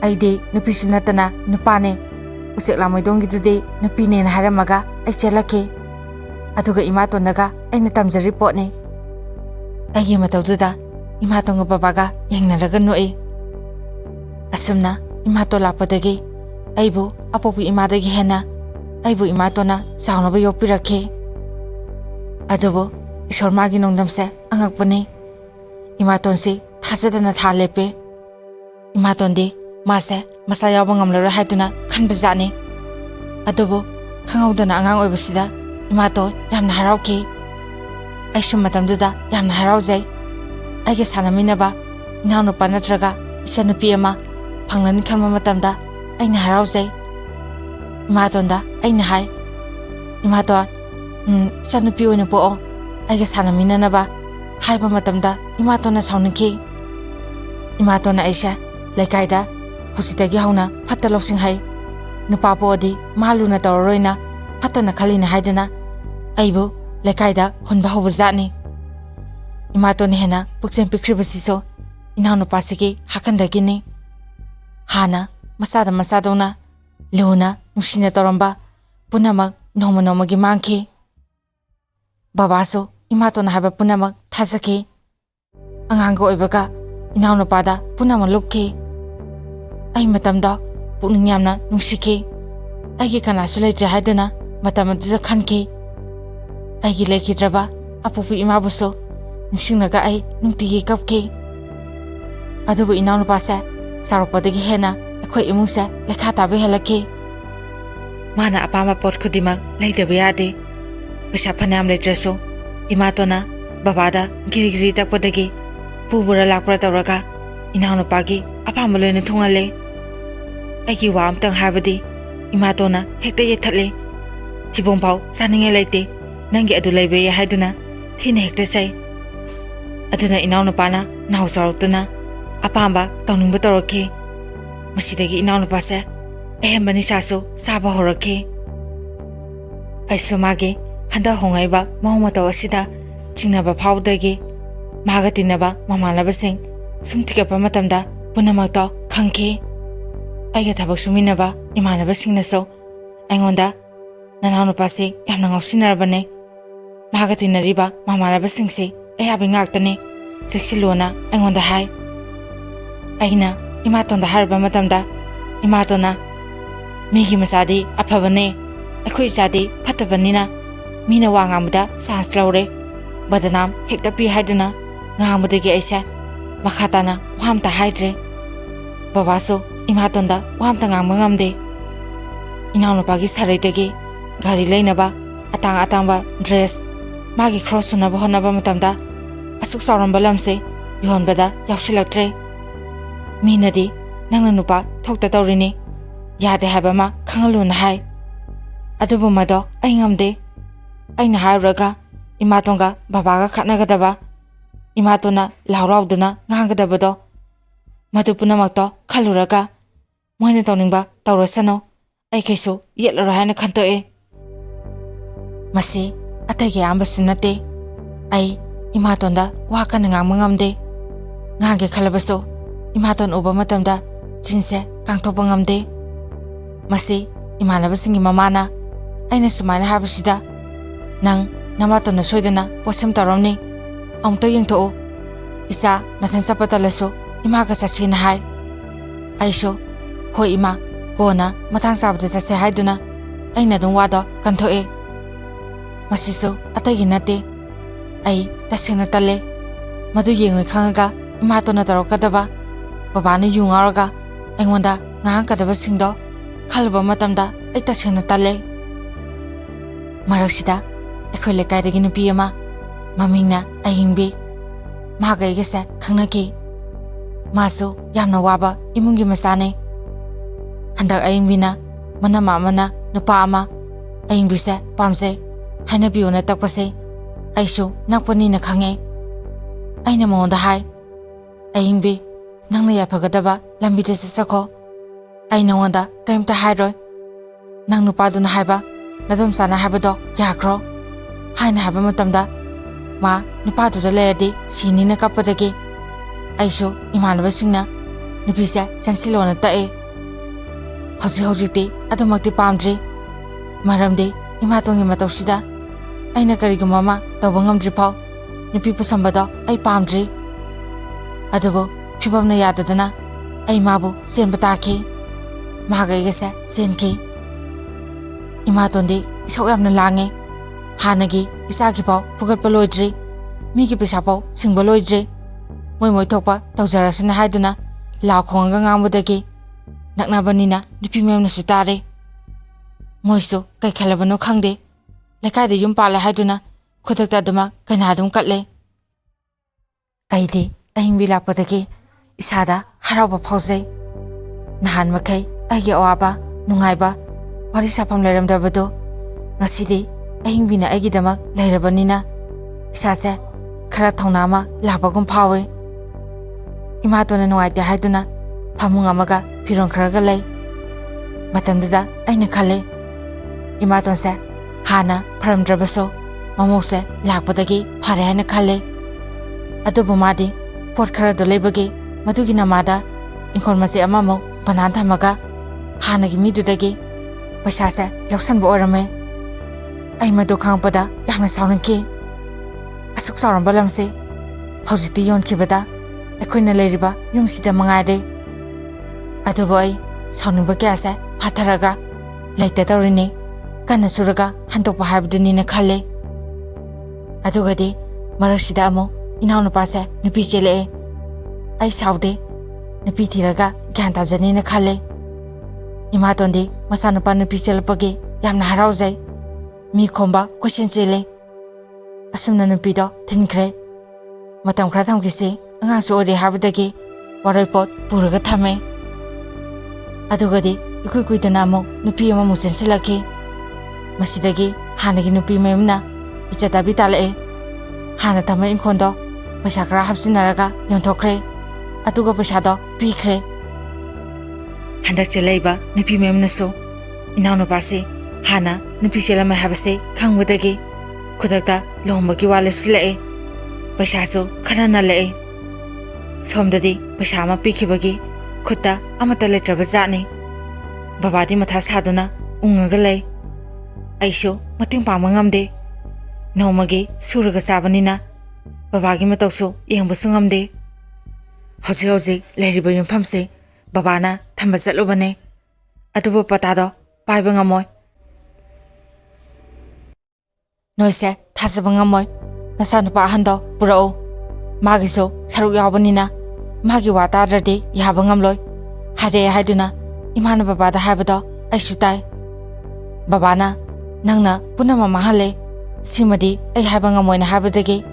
[SPEAKER 1] "ꯑꯩꯗꯤ ꯅꯨꯄꯤꯁꯨ ꯅꯠꯇꯅ ꯅꯨꯄꯥꯅꯤ, ꯎꯆꯦꯛ ꯂꯥꯡꯃꯩꯗꯣꯡꯒꯤꯗꯨꯗꯤ ꯅꯨꯄꯤꯅꯦꯅ" ꯍꯥꯏꯔꯝꯃꯒ ꯑꯩ ꯆꯦꯜꯂꯛꯈꯤ꯫ ꯑꯗꯨꯒ ꯏꯃꯥꯇꯣꯟꯗꯒ ꯑꯩꯅ ꯇꯝꯖꯔꯤ ꯄꯣꯠꯅꯤ꯫ ꯑꯩꯒꯤ ꯃꯇꯧꯗꯨꯗ ꯏꯃꯥꯇꯣꯟꯒ ꯕꯕꯥꯒ ꯌꯦꯡꯅꯔꯒ ꯅꯣꯛꯏ꯫ ꯑꯁꯨꯝꯅ ꯏꯃꯥꯇꯣꯟ ꯂꯥꯛꯄꯗꯒꯤ ꯑꯩꯕꯨ ꯑꯄꯣꯛꯄꯤ ꯏꯃꯥꯗꯒꯤ ꯍꯦꯟꯅ ꯑꯩꯕꯨ ꯏꯃꯥꯇꯣꯟꯅ ꯆꯥꯎꯅꯕ ꯌꯣꯛꯄꯤꯔꯛꯈꯤ꯫ ꯑꯗꯨꯕꯨ ꯏꯁꯣꯔ ꯃꯥꯒꯤ ꯅꯣꯡꯗꯝꯁꯦ ꯑꯉꯛꯄꯅꯤ꯫ ꯏꯃꯥꯇꯣꯟꯁꯤ ꯊꯥꯖꯗꯅ ꯊꯥ ꯂꯦꯞꯄꯤ꯫ ꯏꯃꯥꯇꯣꯟꯗꯤ ꯃꯥꯁꯦ ꯃꯆꯥ ꯌꯥꯎꯕ ꯉꯝꯂꯔꯣꯏ ꯍꯥꯏꯗꯨꯅ ꯈꯟꯕꯖꯥꯠꯅꯤ꯫ ꯑꯗꯨꯕꯨ ꯈꯪꯍꯧꯗꯅ ꯑꯉꯥꯡ ꯑꯣꯏꯕꯁꯤꯗ ꯏꯃꯥꯇꯣꯟ ꯌꯥꯝꯅ ꯍꯔꯥꯎꯈꯤ꯫ ꯑꯩꯁꯨ ꯃꯇꯝꯗꯨꯗ ꯌꯥꯝꯅ ꯍꯔꯥꯎꯖꯩ꯫ ꯑꯩꯒ ꯁꯥꯟꯅꯃꯤꯟꯅꯕ ꯏꯅꯥꯎꯅꯨꯄꯥ ꯅꯠꯇ꯭ꯔꯒ ꯏꯆꯟꯅꯨꯄꯤ ꯑꯃ ꯐꯪꯂꯅꯤ ꯈꯟꯕ ꯃꯇꯝꯗ ꯑꯩꯅ ꯍꯔꯥꯎꯖꯩ꯫ ꯏꯃꯥꯇꯣꯟꯗ ꯑꯩꯅ ꯍꯥꯏ, "ꯏꯃꯥꯇꯣꯟ, ꯏꯆꯟꯅꯨꯄꯤ ꯑꯣꯏꯅ ꯄꯣꯛꯑꯣ, ꯑꯩꯒ ꯁꯥꯟꯅꯃꯤꯟꯅꯅꯕ" ꯍꯥꯏꯕ ꯃꯇꯝꯗ ꯏꯃꯥꯇꯣꯟꯅ ꯁꯥꯎꯅꯤꯡꯈꯤ꯫ ꯏꯃꯥꯇꯣꯟꯅ ꯑꯩꯁꯦ ꯂꯩꯀꯥꯏꯗ ꯍꯧꯖꯤꯛꯇꯒꯤ ꯍꯧꯅ ꯐꯠꯇ ꯂꯧꯁꯤꯡ ꯍꯩ, ꯅꯨꯄꯥ ꯄꯣꯛꯑꯗꯤ ꯃꯥ ꯂꯨꯅ ꯇꯧꯔꯔꯣꯏꯅ ꯐꯠꯇꯅ ꯈꯜꯂꯤꯅ ꯍꯥꯏꯗꯨꯅ ꯑꯩꯕꯨ ꯂꯩꯀꯥꯏꯗ ꯍꯨꯟꯕ ꯍꯧꯕꯖꯥꯠꯅꯤ꯫ ꯏꯃꯥꯇꯣꯟꯅ ꯍꯦꯟꯅ ꯄꯨꯛꯆꯦꯜ ꯄꯤꯛꯈ꯭ꯔꯤꯕꯁꯤꯁꯨ ꯏꯅꯥꯎꯅꯨꯄꯥꯁꯤꯒꯤ ꯍꯥꯀꯟꯗꯒꯤꯅꯤ꯫ ꯍꯥꯟꯅ ꯃꯆꯥꯗ ꯃꯆꯥꯗꯧꯅ ꯂꯨꯅ ꯅꯨꯡꯁꯤꯅ ꯇꯧꯔꯝꯕ ꯄꯨꯝꯅꯃꯛ ꯅꯣꯡꯃ ꯅꯣꯡꯃꯒꯤ ꯃꯥꯡꯈꯤ꯫ ꯕꯕꯥꯁꯨ ꯏꯃꯥꯇꯣꯟꯅ ꯍꯥꯏꯕ ꯄꯨꯝꯅꯃꯛ ꯊꯥꯖꯈꯤ꯫ ꯑꯉꯥꯡꯒ ꯑꯣꯏꯕꯒ ꯏꯅꯥꯎꯅꯨꯄꯥꯗ ꯄꯨꯝꯅꯃꯛ ꯂꯨꯞꯈꯤ꯫ ꯑꯩ ꯃꯇꯝꯗ ꯄꯨꯛꯅꯤꯡ ꯌꯥꯝꯅ ꯅꯨꯡꯁꯤꯈꯤ꯫ ꯑꯩꯒꯤ ꯀꯅꯥꯁꯨ ꯂꯩꯇ꯭ꯔꯦ ꯍꯥꯏꯗꯨꯅ ꯃꯇꯝ ꯑꯗꯨꯗ ꯈꯟꯈꯤ꯫ ꯑꯩꯒꯤ ꯂꯩꯈꯤꯗ꯭ꯔꯕ ꯑꯄꯣꯛꯄꯤ ꯏꯃꯥꯕꯨꯁꯨ ꯅꯤꯡꯁꯤꯡꯂꯒ ꯑꯩ ꯅꯨꯡꯇꯤꯒꯤ ꯀꯞꯈꯤ꯫ ꯑꯗꯨꯕꯨ ꯏꯅꯥꯎꯅꯨꯄꯥꯁꯦ ꯆꯥꯎꯔꯛꯄꯗꯒꯤ ꯍꯦꯟꯅ ꯑꯩꯈꯣꯏ ꯏꯃꯨꯡꯁꯦ ꯂꯩꯈꯥ ꯇꯥꯕ ꯍꯦꯜꯂꯛꯈꯤ꯫ ꯃꯥꯅ ꯑꯄꯥꯝꯕ ꯄꯣꯠ ꯈꯨꯗꯤꯡꯃꯛ ꯂꯩꯗꯕ ꯌꯥꯗꯦ꯫ ꯄꯩꯁꯥ ꯐꯅꯌꯥꯝ ꯂꯩꯇ꯭ꯔꯁꯨ ꯏꯃꯥꯇꯣꯟꯅ ꯕꯕꯥꯗ ꯒꯤꯔꯤ ꯒꯤꯔꯤ ꯇꯛꯄꯗꯒꯤ ꯄꯨꯕ꯭ꯔꯥ ꯂꯥꯛꯄ꯭ꯔꯥ ꯇꯧꯔꯒ ꯏꯅꯥꯎꯅꯨꯄꯥꯒꯤ ꯑꯄꯥꯝꯕ ꯂꯣꯏꯅ ꯊꯨꯡꯍꯜꯂꯦ꯫ ꯑꯩꯒꯤ ꯋꯥ ꯑꯝꯇꯪ ꯍꯥꯏꯕꯗꯤ ꯏꯃꯥꯇꯣꯟꯅ ꯍꯦꯛꯇ ꯌꯦꯠꯊꯠꯂꯦ꯫ ꯊꯤꯕꯣꯡꯐꯥꯎ ꯆꯥꯅꯤꯡꯉꯥꯏ ꯂꯩꯇꯦ, ꯅꯪꯒꯤ ꯑꯗꯨ ꯂꯩꯕꯌꯦ ꯍꯥꯏꯗꯨꯅ ꯊꯤꯅ ꯍꯦꯛꯇ ꯆꯩ꯫ ꯑꯗꯨꯅ ꯏꯅꯥꯎꯅꯨꯄꯥꯅ ꯅꯍꯥꯎ ꯆꯥꯎꯔꯛꯇꯨꯅ ꯑꯄꯥꯝꯕ ꯇꯧꯅꯤꯡꯕ ꯇꯧꯔꯛꯈꯤ꯫ ꯃꯁꯤꯗꯒꯤ ꯏꯅꯥꯎꯅꯨꯄꯥꯁꯦ ꯑꯍꯦꯟꯕ ꯅꯤꯁꯥꯁꯨ ꯆꯥꯕ ꯍꯧꯔꯛꯈꯤ꯫ ꯑꯩꯁꯨ ꯃꯥꯒꯤ ꯍꯟꯗꯛ ꯍꯣꯡꯉꯛꯏꯕ ꯃꯑꯣꯡ ꯃꯇꯧ ꯑꯁꯤꯗ ꯆꯤꯡꯅꯕ ꯐꯥꯎꯕꯗꯒꯤ ꯃꯥꯒ ꯇꯤꯟꯅꯕ ꯃꯃꯥꯟꯅꯕꯁꯤꯡ ꯁꯨꯝ ꯊꯤꯒꯠꯄ ꯃꯇꯝꯗ ꯄꯨꯝꯅꯃꯛꯇꯣ ꯈꯪꯈꯤ꯫ ꯑꯩꯒ ꯊꯕꯛ ꯁꯨꯃꯤꯟꯅꯕ ꯏꯃꯥꯟꯅꯕꯁꯤꯡꯅꯁꯨ ꯑꯩꯉꯣꯟꯗ "ꯅꯅꯥꯎꯅꯨꯄꯥꯁꯤ ꯌꯥꯝꯅ ꯉꯥꯎꯁꯤꯟꯅꯔꯕꯅꯦ, ꯃꯥꯒ ꯇꯤꯟꯅꯔꯤꯕ ꯃꯃꯥꯟꯅꯕꯁꯤꯡꯁꯤ ꯑꯌꯥꯕꯤ ꯉꯥꯛꯇꯅꯤ, ꯆꯦꯛꯁꯤꯜꯂꯣꯅ" ꯑꯩꯉꯣꯟꯗ ꯍꯥꯏ꯫ ꯑꯩꯅ ꯏꯃꯥꯇꯣꯟꯗ ꯍꯥꯏꯔꯨꯕ ꯃꯇꯝꯗ ꯏꯃꯥꯇꯣꯟꯅ "ꯃꯤꯒꯤ ꯃꯆꯥꯗꯤ ꯑꯐꯕꯅꯦ, ꯑꯩꯈꯣꯏ ꯏꯆꯥꯗꯤ ꯐꯠꯇꯕꯅꯤꯅ मीना वा ngambada sans laure badanam hekta pi haiduna ngambadagi aisa makhatana wamta haidre babaso imatonda wamta ngamba ngamde inaunupagi saraidagi gari leinaba atang dress magi cross sunaba honaba matamda asuk sauramba lamse yonbada yausilaktre मीनदी नंगना नुपा थोक्ता तौरिनी यादे हाबा मा खंगलुना हाय अदुबु मदो आई ngamde aina hairaga imatonga babaga khatnagadaba imatona laurauduna ngangadabado madu punamakto khaluraga moine tawningba tawrasano ai kaisu yetlora haina khantoe masi atagi ambasinate ai imatonda wakana ngamngamde ngange khalabaso imaton uba matamda jinse kangthopa ngamde masi imanabasinggi mamana aina sumaina habasida nang namatona soidana posem taramni amta yengtho isa nathan sapatalaso imaga sasina hai aisho hoi ima kona mathang sabda sase haiduna aina dum wado kanthoe masiso atagi nate ai tasena tale madu yengoi khanga imatona tarokadaba babana yungaraga aingonda ngang kadaba singdo khalba matamda ai tasena tale maraksida akhoi lekaidagi nupi ama mamingna ahingbi maga igese khangnaki maso yamna waba imungi masane handak ahingbina manama amana nupa ama ahingbise pamse haina biona takpase aishu nakpani na khange aina monda hai ahingbi nangna yafagadaba lambide sasakho aina wanda kaimta hairoi nang nupaduna haiba nadum sana habado yakro haina haba matamda ma nupaduda layadi sinina kapadagi aisho imanabasingna nupisa sansilona tae hojiti adumakti pamdri maramdi imatongi matawsida aina kariguma ma tawba ngamdri phaw nupi pusambado ai pamdri adubo phibamna yadadana ai mabu senba taki maga igase senki imatondi isau yamna lange hanagi isagi paw pugatpa loidri migi pesa paw singba loidri moi thokpa tawjarasina haiduna lakhonga ngambudagi naknabanina nupi memna sitare moisu kai khalabano khangde lekaide yum pala haiduna khudakta duma kanadum katle aidi ahingbi lakpadagi isada harauba phawjai nahan makai agi awaba nungaiba wari sapam leramdabado ngasidi ahingbina aigidama leirabanina isase khara thaunama labagum phawe imatona nuaite haiduna phamung amaga phiron kharaga lei matamdada aina khale imatonse hana pharamdrabaso mamose lakpadagi phare haina khale adubu madi pot khara do lebagi madugi namada informasi amamo banan thamaga hanagi midudagi paisase loksanba orame ai madu khangpada yamna saunki asuk sauramba lamse hojiti yonkibada akoina leiriba yumsida mangaide adubo ai sauningba kyase phatharaga leite tawrini kana suraga handokpa habduni na khale adugadi marasida amo inaunu pase nupi chele ai saude nupi thiraga gyanta jani na khale imatondi masana pa nupi chelpage yamna haraujai mi khomba question chele asumna nupi do thinkre matam khra thamkisi anga so ore habdagi warai pot puraga thame adugadi ikui kuidana mo nupi ama musen silaki masidagi hanagi nupi memna ichata bitale hana tama inkhondo paisa kra hapsinaraga yonthokre atuga paisa do pikre handak chelaiba nupi memna so inaunu pase hana nupi chelama habse khangwadagi khudakta lombagi wale silae paisa so kharana le somdadi paisa ma pikibagi khutta amata letraba jani babadi matha saduna ungaga lei aisho mating pangma ngamde nomagi suraga sabanina babagi matawso yengbasu ngamde hoji leiriba yumphamse babana thamba chatlubane adubu patado paiba ngamoy ꯅꯣꯏꯁꯦ ꯊꯥꯖꯕ ꯉꯝꯃꯣꯏ ꯅꯆꯥꯅꯨꯄꯥ ꯑꯍꯟꯗꯣ ꯄꯨꯔꯛꯎ ꯃꯥꯒꯤꯁꯨ ꯁꯔꯨꯛ ꯌꯥꯎꯕꯅꯤꯅ ꯃꯥꯒꯤ ꯋꯥ ꯇꯥꯗ꯭ꯔꯗꯤ ꯌꯥꯕ ꯉꯝꯂꯣꯏ ꯍꯥꯏꯔꯛꯑꯦ ꯍꯥꯏꯗꯨꯅ ꯏꯃꯥꯅ ꯕꯕꯥꯗ ꯍꯥꯏꯕꯗꯣ ꯑꯩꯁꯨ ꯇꯥꯏ ꯕꯕꯥꯅ ꯅꯪꯅ ꯄꯨꯝꯅꯃꯛ ꯃꯥꯡꯍꯜꯂꯦ ꯁꯤꯃꯗꯤ ꯑꯩ ꯍꯥꯏꯕ ꯉꯝꯃꯣꯏꯅ ꯍꯥꯏꯕꯗꯒꯤ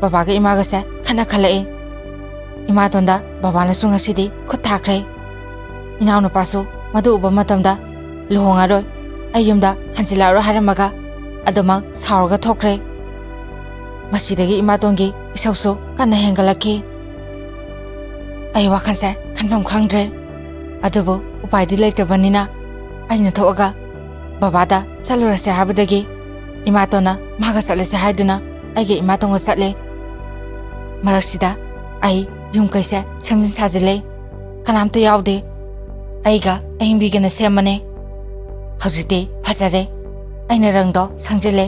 [SPEAKER 1] ꯕꯕꯥꯒ ꯏꯃꯥꯒꯁꯦ ꯈꯠꯂꯛꯑꯦ ꯏꯃꯥꯇꯣꯟꯗ ꯕꯕꯥꯅꯁꯨ ꯉꯁꯤꯗꯤ ꯈꯨꯠ ꯊꯥꯈ꯭ꯔꯦ ꯏꯅꯥꯎꯅꯨꯄꯥꯁꯨ ꯃꯗꯨ ꯎꯕ ꯃꯇꯝꯗ ꯂꯨꯍꯣꯡꯉꯔꯣꯏ ꯑꯩ ꯌꯨꯝꯗ ꯍꯟꯖꯤꯜꯂꯛꯑꯔꯣꯏ ꯍꯥꯏꯔꯝꯃꯒ ꯑꯗꯨꯃꯛ ꯁꯥꯎꯔꯒ ꯊꯣꯛꯈ꯭ꯔꯦ ꯃꯁꯤꯗꯒꯤ ꯏꯃꯥꯇꯣꯟꯒꯤ ꯏꯁꯧꯁꯨ ꯀꯟꯅ ꯍꯦꯟꯒꯠꯂꯛꯈꯤ ꯑꯩ ꯋꯥꯈꯜꯁꯦ ꯈꯟꯐꯝ ꯈꯪꯗ꯭ꯔꯦ ꯑꯗꯨꯕꯨ ꯎꯄꯥꯏꯗꯤ ꯂꯩꯇ꯭ꯔꯕꯅꯤꯅ ꯑꯩꯅ ꯊꯣꯛꯑꯒ ꯕꯕꯥꯗ ꯆꯠꯂꯨꯔꯁꯦ ꯍꯥꯏꯕꯗꯒꯤ ꯏꯃꯥꯇꯣꯟꯅ ꯃꯥꯒ ꯆꯠꯂꯁꯦ ꯍꯥꯏꯗꯨꯅ ꯑꯩꯒ ꯏꯃꯥꯇꯣꯟꯒ ꯆꯠꯂꯦ ꯃꯔꯛꯁꯤꯗ ꯑꯩ ꯌꯨꯝ ꯀꯩꯁꯦ ꯁꯦꯝꯖꯤꯟ ꯁꯥꯖꯤꯜꯂꯦ ꯀꯅꯥꯝꯇ ꯌꯥꯎꯗꯦ ꯑꯩꯒ ꯑꯍꯤꯡꯕꯤꯒꯅ ꯁꯦꯝꯕꯅꯦ ꯍꯧꯖꯤꯛꯇꯤ ꯐꯖꯔꯦ ꯑꯩꯅ ꯔꯪꯗꯣ ꯁꯪꯖꯤꯜꯂꯦ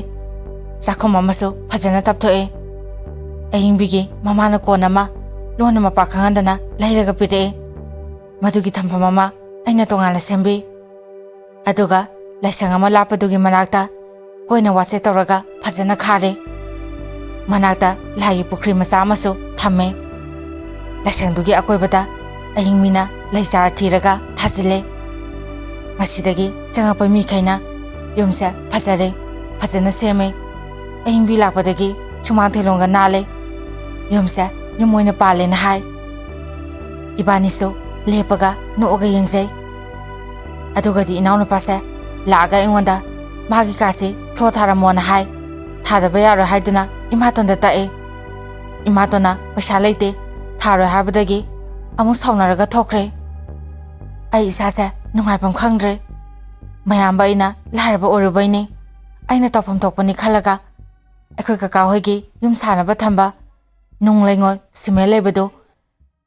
[SPEAKER 1] ꯆꯥꯛꯈꯨꯝ ꯑꯃꯁꯨ ꯐꯖꯅ ꯇꯞꯊꯣꯛꯑꯦ ꯑꯍꯤꯡꯕꯤꯒꯤ ꯃꯃꯥꯅ ꯀꯣꯟ ꯑꯃ ꯂꯣꯟꯅ ꯃꯄꯥ ꯈꯪꯍꯟꯗꯅ ꯂꯩꯔꯒ ꯄꯤꯔꯛꯑꯦ ꯃꯗꯨꯒꯤ ꯊꯝꯐꯝ ꯑꯃ ꯑꯩꯅ ꯇꯣꯉꯥꯟꯅ ꯁꯦꯝꯕꯤ ꯑꯗꯨꯒ ꯂꯥꯏꯁꯪ ꯑꯃ ꯂꯥꯞꯄꯗꯨꯒꯤ ꯃꯅꯥꯛꯇ ꯀꯣꯏꯅ ꯋꯥꯁꯦ ꯇꯧꯔꯒ ꯐꯖꯅ ꯈꯥꯔꯦ ꯃꯅꯥꯛꯇ ꯂꯥꯏꯒꯤ ꯄꯨꯈ꯭ꯔꯤ ꯃꯆꯥ ꯑꯃꯁꯨ ꯊꯝꯃꯦ ꯂꯥꯏꯁꯪꯗꯨꯒꯤ ꯑꯀꯣꯏꯕꯗ ꯑꯍꯤꯡꯕꯤꯅ ꯂꯩ ꯆꯥꯔ ꯊꯤꯔꯒ ꯊꯥꯖꯤꯜꯂꯦ ꯃꯁꯤꯗꯒꯤ ꯆꯪꯉꯛꯄ ꯃꯤꯈꯩꯅ ꯌꯨꯝꯁꯦ ꯐꯖꯔꯦ ꯐꯖꯅ ꯁꯦꯝꯃꯦ ꯑꯍꯤꯡꯕꯤ ꯂꯥꯛꯄꯗꯒꯤ ꯁꯨꯃꯥꯡ ꯊꯦꯂꯣꯡꯒ ꯅꯥꯜꯂꯦ ꯌꯨꯝꯁꯦ ꯌꯨꯝ ꯑꯣꯏꯅ ꯄꯥꯜꯂꯦꯅ ꯍꯥꯏ ꯏꯕꯥꯅꯤꯁꯨ ꯂꯦꯞꯄꯒ ꯅꯣꯛꯑꯒ ꯌꯦꯡꯖꯩ ꯑꯗꯨꯒꯗꯤ ꯏꯅꯥꯎꯅꯨꯄꯥꯁꯦ ꯂꯥꯛꯑꯒ ꯑꯩꯉꯣꯟꯗ ꯃꯥꯒꯤ ꯀꯥꯁꯤ ꯐ꯭ꯂꯣꯔ ꯊꯥꯔꯝꯃꯣꯅ ꯍꯥꯏ ꯊꯥꯗꯕ ꯌꯥꯔꯣꯏ ꯍꯥꯏꯗꯨꯅ ꯏꯃꯥꯇꯣꯟꯗ ꯇꯥꯛꯑꯦ ꯏꯃꯥꯇꯣꯟꯅ ꯄꯩꯁꯥ ꯂꯩꯇꯦ ꯊꯥꯔꯣꯏ ꯍꯥꯏꯕꯗꯒꯤ ꯑꯃꯨꯛ ꯁꯥꯎꯅꯔꯒ ꯊꯣꯛꯈ꯭ꯔꯦ ꯑꯩ ꯏꯁꯥꯁꯦ ꯅꯨꯡꯉꯥꯏꯐꯝ ꯈꯪꯗ꯭ꯔꯦ ꯃꯌꯥꯝꯕ ꯑꯩꯅ ꯂꯥꯏꯔꯕ ꯑꯣꯏꯔꯨꯕꯩꯅꯤ ꯑꯩꯅ ꯇꯧꯐꯝ ꯊꯣꯛꯄꯅꯤ ꯈꯜꯂꯒ ꯑꯩꯈꯣꯏ ꯀꯀꯥ ꯍꯣꯏꯒꯤ ꯌꯨꯝ ꯁꯥꯅꯕ ꯊꯝꯕ ꯅꯨꯡ ꯂꯩꯉꯣꯏ ꯁꯤꯃꯦꯟ ꯂꯩꯕꯗꯨ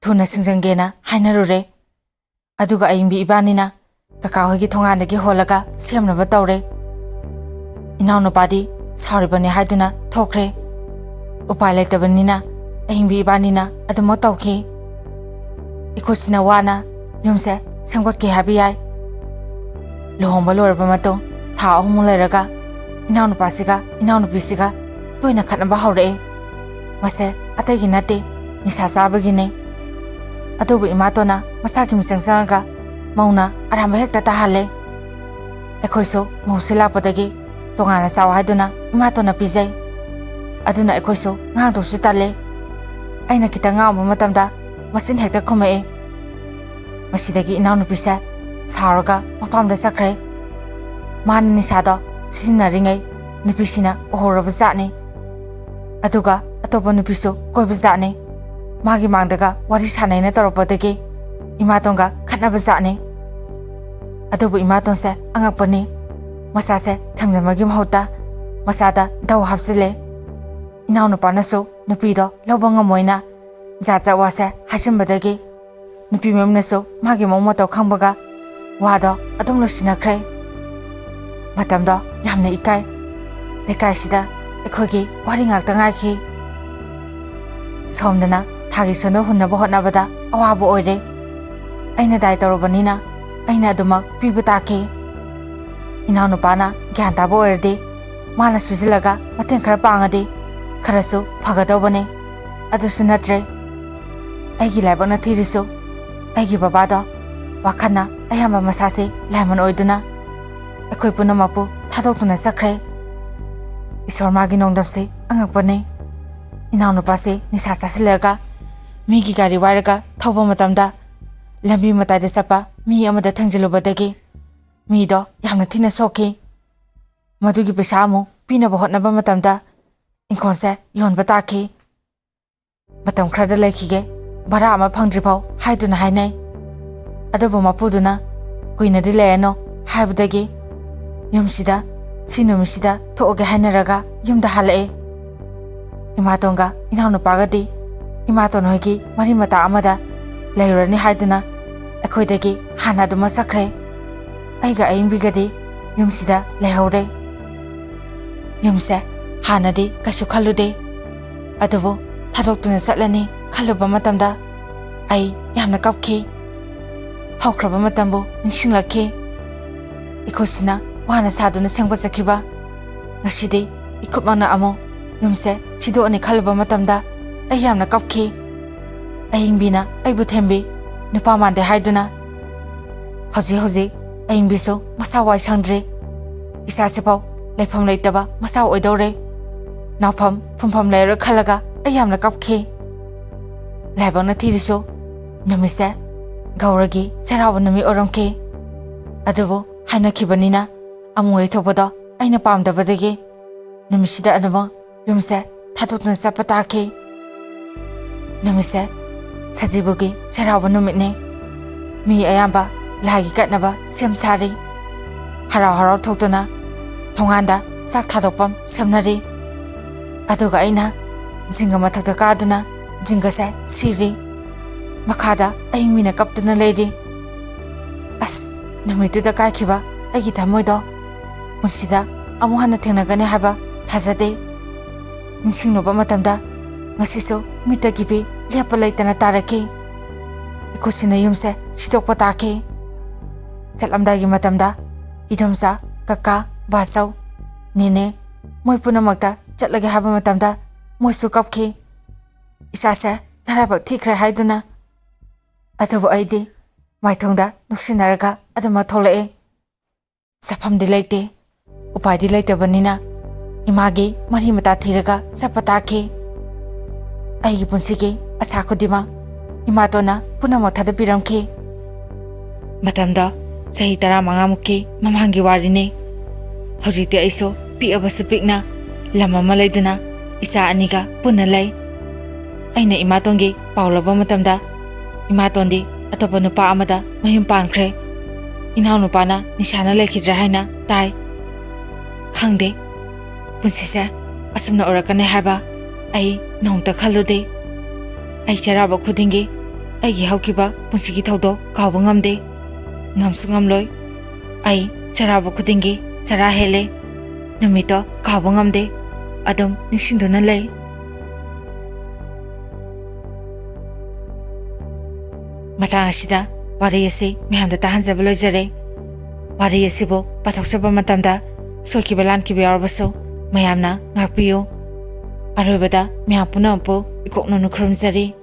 [SPEAKER 1] ꯊꯨꯅ ꯁꯤꯡꯖꯪꯒꯦꯅ ꯍꯥꯏꯅꯔꯨꯔꯦ ꯑꯗꯨꯒ ꯑꯌꯤꯡꯕꯤ ꯏꯕꯥꯅꯤꯅ ꯀꯀꯥ ꯍꯣꯏꯒꯤ ꯊꯣꯡꯒꯥꯟꯗꯒꯤ ꯍꯣꯜꯂꯒ ꯁꯦꯝꯅꯕ ꯇꯧꯔꯦ ꯏꯅꯥꯎꯅꯨꯄꯥꯗꯤ ꯁꯥꯎꯔꯤꯕꯅꯤ ꯍꯥꯏꯗꯨꯅ ꯊꯣꯛꯈ꯭ꯔꯦ ꯎꯄꯥꯏ ꯂꯩꯇꯕꯅꯤꯅ ꯑꯍꯤꯡꯕꯤ ꯏꯕꯥꯅꯤꯅ ꯑꯗꯨꯃꯛ ꯇꯧꯈꯤ ꯏꯈꯨꯠꯁꯤꯅ ꯋꯥꯅ ꯌꯨꯝꯁꯦ ꯁꯦꯝꯒꯠꯀꯦ ꯍꯥꯏꯕ ꯌꯥꯏ ꯂꯨꯍꯣꯡꯕ ꯂꯣꯏꯔꯕ ꯃꯇꯨꯡ ꯊꯥ 3 ꯂꯩꯔꯒ ꯏꯅꯥꯎꯅꯨꯄꯥꯁꯤꯒ ꯏꯅꯥꯎꯅꯨꯄꯤꯁꯤꯒ ꯇꯣꯏꯅ ꯈꯠꯅꯕ ꯍꯧꯔꯛꯑꯦ ꯃꯁꯦ ꯑꯇꯩꯒꯤ ꯅꯠꯇꯦ ꯅꯤꯁꯥ ꯆꯥꯕꯒꯤꯅꯦ ꯑꯗꯨꯕꯨ ꯏꯃꯥꯇꯣꯟꯅ ꯃꯁꯥꯒꯤ ꯃꯤꯆꯪ ꯆꯪꯉꯒ ꯃꯧꯅ ꯑꯔꯥꯟꯕ ꯍꯦꯛꯇ ꯇꯥꯍꯜꯂꯦ ꯑꯩꯈꯣꯏꯁꯨ ꯃꯧꯁꯤ ꯂꯥꯛꯄꯗꯒꯤ ꯇꯣꯉꯥꯟꯅ ꯆꯥꯎ ꯍꯥꯏꯗꯨꯅ ꯏꯃꯥꯇꯣꯟꯅ ꯄꯤꯖꯩ ꯑꯗꯨꯅ ꯑꯩꯈꯣꯏꯁꯨ ꯉꯥꯡꯗꯧꯁꯨ ꯇꯜꯂꯦ ꯑꯩꯅ ꯈꯤꯇꯪ ꯉꯥꯡꯕ ꯃꯇꯝꯗ ꯃꯆꯤꯟ ꯍꯦꯛꯇ ꯈꯨꯝꯃꯛꯑꯦ ꯃꯁꯤꯗꯒꯤ ꯏꯅꯥꯎꯅꯨꯄꯤꯁꯦ ꯁꯥꯎꯔꯒ ꯃꯄꯥꯝꯗ ꯆꯠꯈ꯭ꯔꯦ ꯃꯥꯅ ꯅꯤꯁꯥꯗꯣ ꯁꯤꯖꯤꯟꯅꯔꯤꯉꯩ ꯅꯨꯄꯤꯁꯤꯅ ꯎꯍꯧꯔꯕ ꯖꯥꯠꯅꯤ ꯑꯗꯨꯒ ꯑꯇꯣꯞꯄ ꯅꯨꯄꯤꯁꯨ ꯀꯣꯏꯕ ꯖꯥꯠꯅꯤ ꯃꯥꯒꯤ ꯃꯥꯡꯗꯒ ꯋꯥꯔꯤ ꯁꯥꯟꯅꯩꯅ ꯇꯧꯔꯛꯄꯗꯒꯤ ꯏꯃꯥꯇꯣꯟꯒ ꯈꯠꯅꯕ ꯖꯥꯠꯅꯤ ꯑꯗꯨꯕꯨ ꯏꯃꯥꯇꯣꯟꯁꯦ ꯑꯉꯛꯄꯅꯤ ꯃꯆꯥꯁꯦ ꯊꯝꯖꯟꯕꯒꯤ ꯃꯍꯨꯠꯇ ꯃꯆꯥꯗ ꯗꯧ ꯍꯥꯞꯆꯤꯜꯂꯦ ꯏꯅꯥꯎꯅꯨꯄꯥꯅꯁꯨ ꯅꯨꯄꯤꯗꯣ ꯂꯧꯕ ꯉꯝꯃꯣꯏꯅ ꯖꯥꯠ ꯖꯥꯠ ꯋꯥꯁꯦ ꯍꯥꯏꯖꯤꯟꯕꯗꯒꯤ ꯅꯨꯄꯤ ꯃꯌꯨꯝꯅꯁꯨ ꯃꯥꯒꯤ ꯃꯑꯣꯡ ꯃꯇꯧ ꯈꯪꯕꯒ ꯋꯥꯗꯣ ꯑꯗꯨꯝ ꯂꯣꯏꯁꯤꯟꯅꯈ꯭ꯔꯦ ꯃꯇꯝꯗꯣ ꯌꯥꯝꯅ ꯏꯀꯥꯏ ꯂꯩꯀꯥꯏꯁꯤꯗ ꯑꯩꯈꯣꯏꯒꯤ ꯋꯥꯔꯤ ꯉꯥꯛꯇ ꯉꯥꯏꯈꯤ ꯁꯣꯝꯗꯅ ꯊꯥꯒꯤ ꯁꯣꯟꯗ ꯍꯨꯟꯅꯕ ꯍꯣꯠꯅꯕꯗ ꯑꯋꯥꯕ ꯑꯣꯏꯔꯦ ꯑꯩꯅ ꯗꯥꯏ ꯇꯧꯔꯕꯅꯤꯅ ꯑꯩꯅ ꯑꯗꯨꯃꯛ ꯄꯤꯕ ꯇꯥꯈꯤ ꯏꯅꯥꯎꯅꯨꯄꯥꯅ ꯒ꯭ꯌꯥꯟ ꯇꯥꯕ ꯑꯣꯏꯔꯗꯤ ꯃꯥꯅ ꯁꯨꯖꯤꯜꯂꯒ ꯃꯇꯦꯡ ꯈꯔ ꯄꯥꯡꯉꯗꯤ ꯈꯔꯁꯨ ꯐꯒꯗꯧꯕꯅꯤ ꯑꯗꯨꯁꯨ ꯅꯠꯇ꯭ꯔꯦ ꯑꯩꯒꯤ ꯂꯥꯏꯕꯛꯅ ꯊꯤꯔꯤꯁꯨ ꯑꯩꯒꯤ ꯕꯕꯥꯗꯣ ꯋꯥꯈꯜꯅ ꯑꯌꯥꯝꯕ ꯃꯁꯥꯁꯤ ꯂꯥꯏꯃꯟ ꯑꯣꯏꯗꯨꯅ ꯑꯩꯈꯣꯏ ꯄꯨꯝꯅꯃꯛꯄꯨ ꯊꯥꯗꯣꯛꯇꯨꯅ ꯆꯠꯈ꯭ꯔꯦ ꯏꯁꯣꯔ ꯃꯥꯒꯤ ꯅꯣꯡꯗꯝꯁꯤ ꯑꯉꯛꯄꯅꯤ ꯏꯅꯥꯎꯅꯨꯄꯥꯁꯤ ꯅꯤꯁꯥ ꯆꯥꯁꯤꯜꯂꯒ ꯃꯤꯒꯤ ꯒꯥꯔꯤ ꯋꯥꯏꯔꯒ ꯊꯧꯕ ꯃꯇꯝꯗ ꯂꯝꯕꯤ ꯃꯇꯥꯏꯗ ꯆꯠꯄ ꯃꯤ ꯑꯃꯗ ꯊꯦꯡꯖꯤꯜꯂꯨꯕꯗꯒꯤ ꯃꯤꯗꯣ ꯌꯥꯝꯅ ꯊꯤꯅ ꯁꯣꯛꯈꯤ ꯃꯗꯨꯒꯤ ꯄꯩꯁꯥ ꯑꯃꯨꯛ ꯄꯤꯅꯕ ꯍꯣꯠꯅꯕ ꯃꯇꯝꯗ ꯏꯪꯈꯣꯜꯁꯦ ꯌꯣꯟꯕ ꯇꯥꯈꯤ ꯃꯇꯝ ꯈꯔꯗ ꯂꯩꯈꯤꯒꯦ ꯚꯔꯥ ꯑꯃ ꯐꯪꯗ꯭ꯔꯤꯐꯥꯎ ꯍꯥꯏꯗꯨꯅ ꯍꯥꯏꯅꯩ ꯑꯗꯨꯕꯨ ꯃꯄꯨꯗꯨꯅ ꯀꯨꯏꯅꯗꯤ ꯂꯩꯔꯅꯨ ꯍꯥꯏꯕꯗꯒꯤ ꯌꯨꯝꯁꯤꯗ ꯁꯤ ꯅꯨꯃꯤꯠꯁꯤꯗ ꯊꯣꯛꯑꯒꯦ ꯍꯥꯏꯅꯔꯒ ꯌꯨꯝꯗ ꯍꯜꯂꯛꯑꯦ ꯏꯃꯥꯇꯣꯟꯒ ꯏꯅꯥꯎꯅꯨꯄꯥꯒꯗꯤ ꯏꯃꯥꯇꯣꯟ ꯍꯣꯏꯒꯤ ꯃꯔꯤ ꯃꯇꯥ ꯑꯃꯗ ꯂꯩꯔꯨꯔꯅꯤ ꯍꯥꯏꯗꯨꯅ ꯑꯩꯈꯣꯏꯗꯒꯤ ꯍꯥꯟꯅ ꯑꯗꯨꯃꯛ ꯆꯠꯈ꯭ꯔꯦ ꯑꯩꯒ ꯑꯌꯤꯡꯕꯤꯒꯗꯤ ꯌꯨꯝꯁꯤꯗ ꯂꯩꯍꯧꯔꯦ ꯌꯨꯝꯁꯦ ꯍꯥꯟꯅꯗꯤ ꯀꯩꯁꯨ ꯈꯜꯂꯨꯗꯦ ꯑꯗꯨꯕꯨ ꯊꯥꯗꯣꯛꯇꯨꯅ ꯆꯠꯂꯅꯤ ꯈꯜꯂꯨꯕ ꯃꯇꯝꯗ ꯑꯩ ꯌꯥꯝꯅ ꯀꯞꯈꯤ ꯍꯧꯈ꯭ꯔꯕ ꯃꯇꯝꯕꯨ ꯅꯤꯡꯁꯤꯡꯂꯛꯈꯤ ꯏꯈꯨꯠꯁꯤꯅ ꯋꯥꯅ ꯁꯥꯗꯨꯅ ꯁꯦꯝꯒꯠꯆꯈꯤꯕ ꯉꯁꯤꯗꯤ ꯏꯈꯨꯞꯃꯛꯅ ꯑꯃꯨꯛ ꯌꯨꯝꯁꯦ ꯁꯤꯗꯣꯛꯑꯅꯤ ꯈꯜꯂꯨꯕ ꯃꯇꯝꯗ ꯑꯩ ꯌꯥꯝꯅ ꯀꯞꯈꯤ꯫ ꯑꯏꯪꯕꯤꯅ ꯑꯩꯕꯨ ꯊꯦꯝꯕꯤ, ꯅꯨꯄꯥ ꯃꯥꯟꯗꯦ ꯍꯥꯏꯗꯨꯅ꯫ ꯍꯧꯖꯤꯛ ꯑꯏꯪꯕꯤꯁꯨ ꯃꯁꯥ ꯋꯥꯏ ꯁꯪꯗ꯭ꯔꯤ꯫ ꯏꯆꯥꯁꯤꯐꯥꯎ ꯂꯩꯐꯝ ꯂꯩꯇꯕ ꯃꯁꯥ ꯑꯣꯏꯗꯧꯔꯦ꯫ ꯅꯥꯎꯐꯝ ꯐꯨꯝꯐꯝ ꯂꯩꯔꯣꯏ ꯈꯜꯂꯒ ꯑꯩ ꯌꯥꯝꯅ ꯀꯞꯈꯤ꯫ ꯂꯥꯏꯕꯛꯅ ꯊꯤꯔꯤꯁꯨ ꯅꯨꯃꯤꯠꯁꯦ ꯒꯧꯔꯒꯤ ꯆꯩꯔꯥꯎꯕ ꯅꯨꯃꯤꯠ ꯑꯣꯏꯔꯝꯈꯤ꯫ ꯑꯗꯨꯕꯨ ꯍꯥꯏꯅꯈꯤꯕꯅꯤꯅ ꯑꯃꯨꯛ ꯌꯩꯊꯣꯛꯄꯗꯣ ꯑꯩꯅ ꯄꯥꯝꯗꯕꯗꯒꯤ ꯅꯨꯃꯤꯠꯁꯤꯗ ꯑꯗꯨꯃꯛ ꯌꯨꯝꯁꯦ ꯊꯥꯗꯣꯛꯇꯨꯅ ꯆꯠꯄ ꯇꯥꯈꯤ꯫ ꯅꯨꯃꯤꯠꯁꯦ ꯁꯖꯤꯕꯨꯒꯤ ꯆꯩꯔꯥꯎꯕ ꯅꯨꯃꯤꯠꯅꯤ꯫ ꯃꯤ ꯑꯌꯥꯝꯕ ꯂꯥꯏꯒꯤ ꯀꯠꯅꯕ ꯁꯦꯝ ꯁꯥꯔꯤ꯫ ꯍꯔꯥꯎ ꯊꯣꯛꯇꯨꯅ ꯊꯣꯡꯒꯥꯟꯗ ꯆꯥꯛ ꯊꯥꯗꯣꯛꯐꯝ ꯁꯦꯝꯅꯔꯤ꯫ ꯑꯗꯨꯒ ꯑꯩꯅ ꯖꯤꯡꯒ ꯃꯊꯛꯇ ꯀꯥꯗꯨꯅ ꯖꯤꯡꯒꯁꯦ ꯁꯤꯔꯤ꯫ ꯃꯈꯥꯗ ꯑꯏꯪꯕꯤꯅ ꯀꯞꯇꯨꯅ ꯂꯩꯔꯤ꯫ ꯑꯁ, ꯅꯨꯃꯤꯠꯇꯨꯗ ꯀꯥꯏꯈꯤꯕ ꯑꯩꯒꯤ ꯊꯃꯣꯏꯗꯣ ꯄꯨꯟꯁꯤꯗ ꯑꯃꯨꯛ ꯍꯟꯅ ꯊꯦꯡꯅꯒꯅꯤ ꯍꯥꯏꯕ ꯊꯥꯖꯗꯦ꯫ ꯅꯤꯡꯁꯤꯡꯂꯨꯕ ꯃꯇꯝꯗ ꯉꯁꯤꯁꯨ ꯃꯤꯠꯇꯒꯤ ꯂꯦꯞꯄ ꯂꯩꯇꯅ ꯇꯥꯔꯛꯈꯤ꯫ ꯏꯈꯨꯠꯁꯤꯅ ꯌꯨꯝꯁꯦ ꯁꯤꯗꯣꯛꯄ ꯇꯥꯈꯤ꯫ ꯆꯠꯂꯝꯗꯥꯏꯒꯤ ꯃꯇꯝꯗ ꯏꯗꯣꯝꯆꯥ, ꯀꯀꯥ, ꯕꯥꯆꯧ, ꯅꯦꯅꯦ ꯃꯣꯏ ꯄꯨꯝꯅꯃꯛꯇ ꯆꯠꯂꯒꯦ ꯍꯥꯏꯕ ꯃꯇꯝꯗ ꯃꯣꯏꯁꯨ ꯀꯞꯈꯤ, ꯏꯆꯥꯁꯦ ꯅꯔꯥꯏꯕꯛ ꯊꯤꯈ꯭ꯔꯦ ꯍꯥꯏꯗꯨꯅ꯫ ꯑꯗꯨꯕꯨ ꯑꯩꯗꯤ ꯃꯥꯏꯊꯣꯡꯗ ꯅꯨꯡꯁꯤꯟꯅꯔꯒ ꯑꯗꯨꯃꯛ ꯊꯣꯛꯂꯛꯏ꯫ ꯆꯠꯐꯝꯗꯤ ꯂꯩꯇꯦ, ꯎꯄꯥꯏꯗꯤ ꯂꯩꯇꯕꯅꯤꯅ ꯏꯃꯥꯒꯤ ꯃꯔꯤ ꯃꯇꯥ ꯊꯤꯔꯒ ꯆꯠꯄ ꯇꯥꯈꯤ꯫ ꯑꯩꯒꯤ ꯄꯨꯟꯁꯤꯒꯤ ꯑꯁꯥ ꯈꯨꯗꯤꯡꯃꯛ ꯏꯃꯥꯇꯣꯟꯅ ꯄꯨꯝꯅꯃꯛ ꯊꯥꯗꯣꯛꯄꯤꯔꯝꯈꯤ꯫ ꯃꯇꯝꯗꯣ ꯆꯍꯤ 15ꯃꯨꯛꯀꯤ ꯃꯃꯥꯡꯒꯤ ꯋꯥꯔꯤꯅꯤ꯫ ꯍꯧꯖꯤꯛꯇꯤ ꯑꯩꯁꯨ ꯄꯤꯛꯑꯕꯁꯨ ꯄꯤꯛꯅ ꯂꯝ ꯑꯃ ꯂꯩꯗꯨꯅ ꯏꯆꯥ ꯑꯅꯤꯒ ꯄꯨꯟꯅ ꯂꯩ꯫ ꯑꯩꯅ ꯏꯃꯥꯇꯣꯟꯒꯤ ꯄꯥꯎ ꯂꯧꯕ ꯃꯇꯝꯗ ꯏꯃꯥꯇꯣꯟꯗꯤ ꯑꯇꯣꯞꯄ ꯅꯨꯄꯥ ꯑꯃꯗ ꯃꯌꯨꯝ ꯄꯥꯟꯈ꯭ꯔꯦ꯫ ꯏꯅꯥꯎꯅꯨꯄꯥꯅ ꯅꯤꯁꯥꯅ ꯂꯩꯈꯤꯗ꯭ꯔꯦ ꯍꯥꯏꯅ ꯇꯥꯏ꯫ ꯈꯪꯗꯦ, ꯄꯨꯟꯁꯤꯁꯦ ꯑꯁꯨꯝꯅ ꯑꯣꯏꯔꯛꯀꯅꯤ ꯍꯥꯏꯕ ꯑꯩ ꯅꯣꯡꯇ ꯈꯜꯂꯨꯗꯦ꯫ ꯑꯩ ꯆꯩꯔꯥꯎꯕ ꯈꯨꯗꯤꯡꯒꯤ ꯑꯩꯒꯤ ꯍꯧꯈꯤꯕ ꯄꯨꯟꯁꯤꯒꯤ ꯊꯧꯗꯣꯛ ꯀꯥꯎꯕ ꯉꯝꯗꯦ, ꯉꯝꯁꯨ ꯉꯝꯂꯣꯏ꯫ ꯑꯩ ꯆꯩꯔꯥꯎꯕ ꯈꯨꯗꯤꯡꯒꯤ ꯆꯔꯥ ꯍꯦꯜꯂꯦ, ꯅꯨꯃꯤꯠꯇꯣ ꯀꯥꯎꯕ ꯉꯝꯗꯦ, ꯑꯗꯨꯝ ꯅꯤꯡꯁꯤꯡꯗꯨꯅ ꯂꯩ꯫ ꯃꯇꯥꯡ ꯑꯁꯤꯗ ꯋꯥꯔꯤ ꯑꯁꯤ ꯃꯌꯥꯝꯗ ꯇꯥꯍꯟꯖꯕ ꯂꯣꯏꯖꯔꯦ꯫ ꯋꯥꯔꯤ ꯑꯁꯤꯕꯨ ꯄꯥꯊꯣꯛꯆꯕ ꯃꯇꯝꯗ ꯁꯣꯏꯈꯤꯕ ꯂꯥꯟꯈꯤꯕ ꯌꯥꯎꯔꯕꯁꯨ ꯃꯌꯥꯝꯅ ꯉꯥꯛꯄꯤꯌꯨ꯫ ꯑꯔꯣꯏꯕꯗ ꯃꯌꯥꯝ ꯄꯨꯝꯅꯃꯛꯄꯨ ꯏꯀꯣꯛꯅꯅ ꯈꯨꯔꯨꯝꯖꯔꯤ꯫